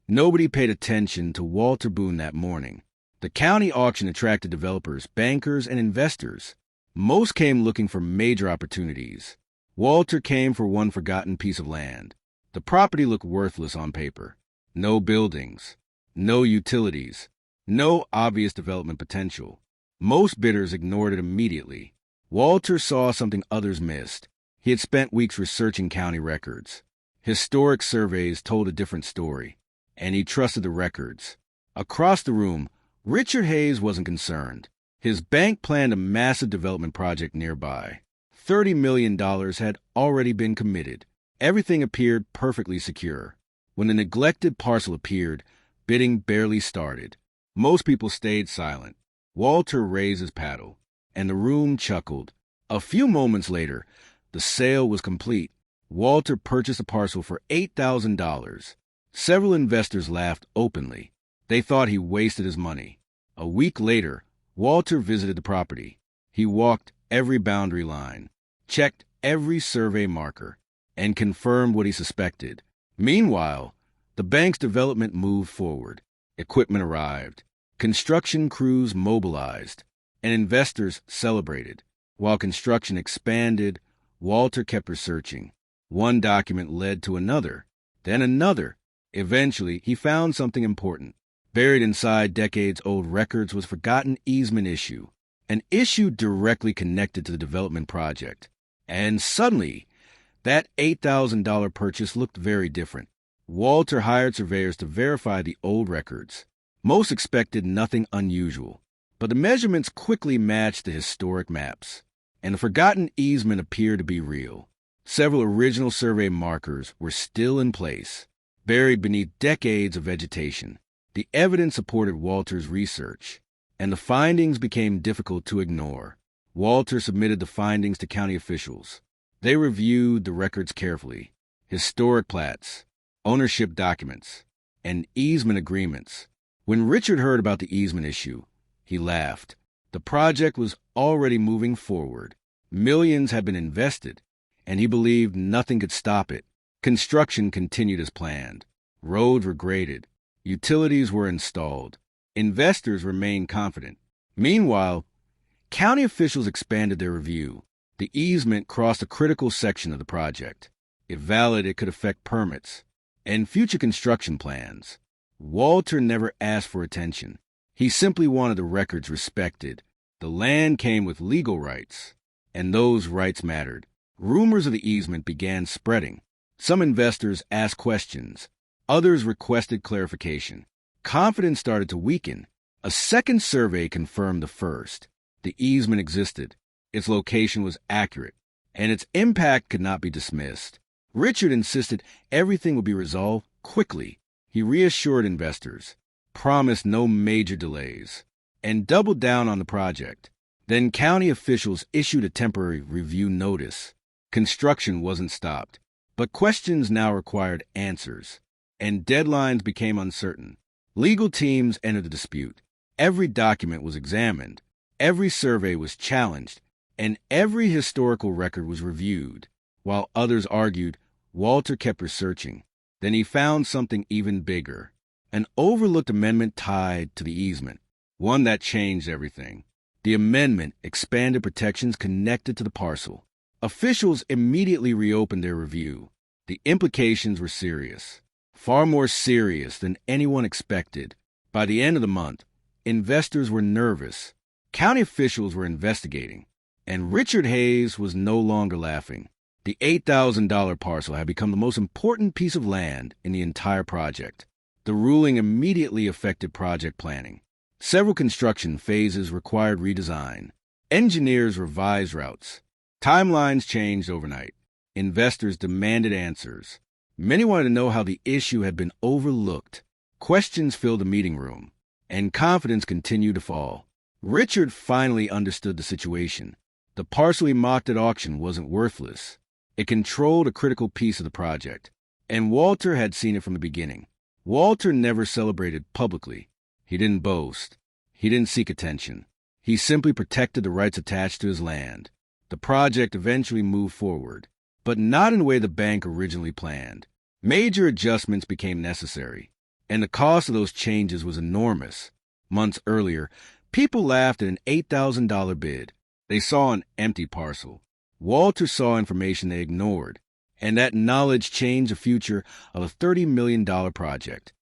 Nobody paid attention to Walter Boone that morning. The county auction attracted developers, bankers, and investors. Most came looking for major opportunities. Walter came for one forgotten piece of land. The property looked worthless on paper. No buildings, no utilities, no obvious development potential. Most bidders ignored it immediately. Walter saw something others missed. He had spent weeks researching county records. Historic surveys told a different story, and he trusted the records. Across the room, Richard Hayes wasn't concerned. His bank planned a massive development project nearby. $30 million had already been committed. Everything appeared perfectly secure. When the neglected parcel appeared, bidding barely started. Most people stayed silent. Walter raised his paddle, and the room chuckled. A few moments later, the sale was complete. Walter purchased a parcel for $8,000. Several investors laughed openly. They thought he wasted his money. A week later, Walter visited the property. He walked every boundary line, checked every survey marker, and confirmed what he suspected. Meanwhile, the bank's development moved forward. Equipment arrived. Construction crews mobilized, and investors celebrated. While construction expanded, Walter kept researching. One document led to another, then another. Eventually, he found something important. Buried inside decades-old records was a forgotten easement issue, an issue directly connected to the development project. And suddenly, that $8,000 purchase looked very different. Walter hired surveyors to verify the old records. Most expected nothing unusual, but the measurements quickly matched the historic maps, and the forgotten easement appeared to be real. Several original survey markers were still in place, buried beneath decades of vegetation. The evidence supported Walter's research, and the findings became difficult to ignore. Walter submitted the findings to county officials. They reviewed the records carefully: historic plats, ownership documents, and easement agreements. When Richard heard about the easement issue, he laughed. The project was already moving forward. Millions had been invested, and he believed nothing could stop it. Construction continued as planned. Roads were graded. Utilities were installed. Investors remained confident. Meanwhile, county officials expanded their review. The easement crossed a critical section of the project. If valid, it could affect permits and future construction plans. Walter never asked for attention. He simply wanted the records respected. The land came with legal rights, and those rights mattered. Rumors of the easement began spreading. Some investors asked questions. Others requested clarification. Confidence started to weaken. A second survey confirmed the first. The easement existed. Its location was accurate, and its impact could not be dismissed. Richard insisted everything would be resolved quickly. He reassured investors, promised no major delays, and doubled down on the project. Then county officials issued a temporary review notice. Construction wasn't stopped, but questions now required answers, and deadlines became uncertain. Legal teams entered the dispute. Every document was examined, every survey was challenged, and every historical record was reviewed. While others argued, Walter kept researching. Then he found something even bigger, an overlooked amendment tied to the easement, one that changed everything. The amendment expanded protections connected to the parcel. Officials immediately reopened their review. The implications were serious, far more serious than anyone expected. By the end of the month, investors were nervous. County officials were investigating, and Richard Hayes was no longer laughing. The $8,000 parcel had become the most important piece of land in the entire project. The ruling immediately affected project planning. Several construction phases required redesign. Engineers revised routes. Timelines changed overnight. Investors demanded answers. Many wanted to know how the issue had been overlooked. Questions filled the meeting room, and confidence continued to fall. Richard finally understood the situation. The parcel he mocked at auction wasn't worthless. It controlled a critical piece of the project, and Walter had seen it from the beginning. Walter never celebrated publicly. He didn't boast. He didn't seek attention. He simply protected the rights attached to his land. The project eventually moved forward, but not in the way the bank originally planned. Major adjustments became necessary. And the cost of those changes was enormous. Months earlier, people laughed at an $8,000 bid. They saw an empty parcel. Walter saw information they ignored, and that knowledge changed the future of a $30 million project.